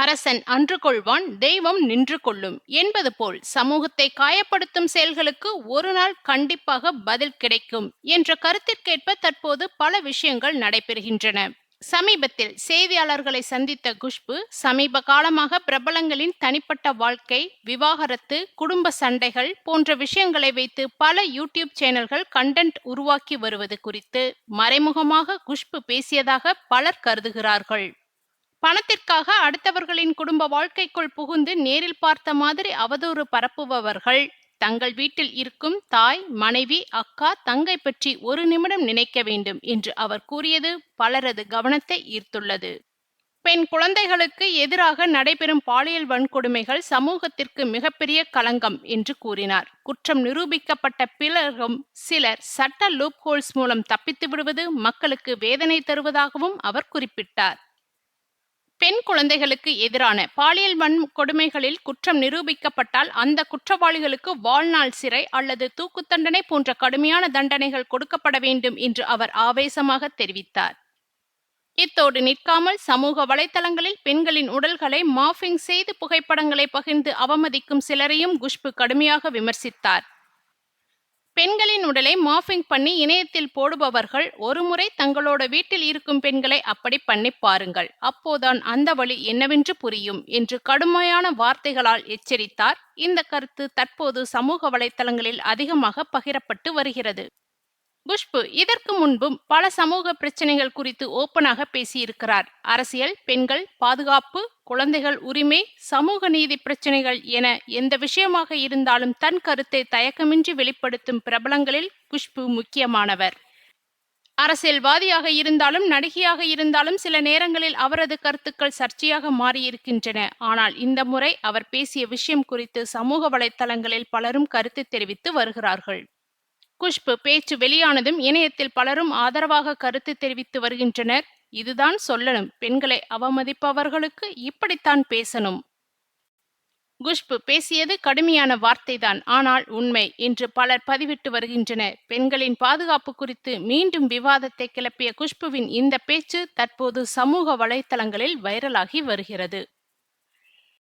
அரசன் அன்று கொள்வான், தெய்வம் நின்று கொள்ளும் என்பது போல் சமூகத்தை காயப்படுத்தும் செயல்களுக்கு ஒரு நாள் கண்டிப்பாக பதில் கிடைக்கும் என்ற கருத்திற்கேற்ப தற்போது பல விஷயங்கள் நடைபெறுகின்றன. சமீபத்தில் செய்தியாளர்களை சந்தித்த குஷ்பு சமீப காலமாக பிரபலங்களின் தனிப்பட்ட வாழ்க்கை, விவாகரத்து, குடும்ப சண்டைகள் போன்ற விஷயங்களை வைத்து பல யூடியூப் சேனல்கள் கண்டென்ட் உருவாக்கி வருவது குறித்து மறைமுகமாக குஷ்பு பேசியதாக பலர் கருதுகிறார்கள். பணத்திற்காக அடுத்தவர்களின் குடும்ப வாழ்க்கைக்குள் புகுந்து நேரில் பார்த்த மாதிரி அவதூறு பரப்புபவர்கள் தங்கள் வீட்டில் இருக்கும் தாய், மனைவி, அக்கா, தங்கை பற்றி ஒரு நிமிடம் நினைக்க வேண்டும் என்று அவர் கூறியது பலரது கவனத்தை ஈர்த்துள்ளது. பெண் குழந்தைகளுக்கு எதிராக நடைபெறும் பாலியல் வன்கொடுமைகள் சமூகத்திற்கு மிகப்பெரிய களங்கம் என்று கூறினார். குற்றம் நிரூபிக்கப்பட்ட பிறகும் சிலர் சட்ட லூப்ஹோல்ஸ் மூலம் தப்பித்து விடுவது மக்களுக்கு வேதனை தருவதாகவும் அவர் குறிப்பிட்டார். பெண் குழந்தைகளுக்கு எதிரான பாலியல் வன்கொடுமைகளில் குற்றம் நிரூபிக்கப்பட்டால் அந்த குற்றவாளிகளுக்கு வாழ்நாள் சிறை அல்லது தூக்கு தண்டனை போன்ற கடுமையான தண்டனைகள் கொடுக்கப்பட வேண்டும் என்று அவர் ஆவேசமாக தெரிவித்தார். இத்தோடு நிற்காமல் சமூக வலைதளங்களில் பெண்களின் உடல்களை மார்பிங் செய்து புகைப்படங்களை பகிர்ந்து அவமதிக்கும் சிலரையும் குஷ்பு கடுமையாக விமர்சித்தார். பெண்களின் உடலை மார்பிங் பண்ணி இணையத்தில் போடுபவர்கள் ஒருமுறை தங்களோட வீட்டில் இருக்கும் பெண்களை அப்படி பண்ணி பாருங்கள், அப்போதான் அந்த வழி என்னவென்று புரியும் என்று கடுமையான வார்த்தைகளால் எச்சரித்தார். இந்த கருத்து தற்போது சமூக வலைதளங்களில் அதிகமாக பகிரப்பட்டு வருகிறது. குஷ்பு இதற்கு முன்பும் பல சமூக பிரச்சனைகள் குறித்து ஓப்பனாக பேசியிருக்கிறார். அரசியல், பெண்கள் பாதுகாப்பு, குழந்தைகள் உரிமை, சமூக நீதி பிரச்சனைகள் என எந்த விஷயமாக இருந்தாலும் தன் கருத்தை தயக்கமின்றி வெளிப்படுத்தும் பிரபலங்களில் குஷ்பு முக்கியமானவர். அரசியல்வாதியாக இருந்தாலும் நடிகையாக இருந்தாலும் சில நேரங்களில் அவரது கருத்துக்கள் சர்ச்சையாக மாறியிருக்கின்றன. ஆனால் இந்த முறை அவர் பேசிய விஷயம் குறித்து சமூக வலைத்தளங்களில் பலரும் கருத்து தெரிவித்து வருகிறார்கள். குஷ்பு பேச்சு வெளியானதும் இணையத்தில் பலரும் ஆதரவாக கருத்து தெரிவித்து வருகின்றனர். இதுதான் சொல்லணும், பெண்களை அவமதிப்பவர்களுக்கு இப்படித்தான் பேசணும். குஷ்பு பேசியது கடுமையான வார்த்தைதான், ஆனால் உண்மை என்று பலர் பதிவிட்டு வருகின்றனர். பெண்களின் பாதுகாப்பு குறித்து மீண்டும் விவாதத்தை கிளப்பிய குஷ்புவின் இந்த பேச்சு தற்போது சமூக வலைத்தளங்களில் வைரலாகி வருகிறது.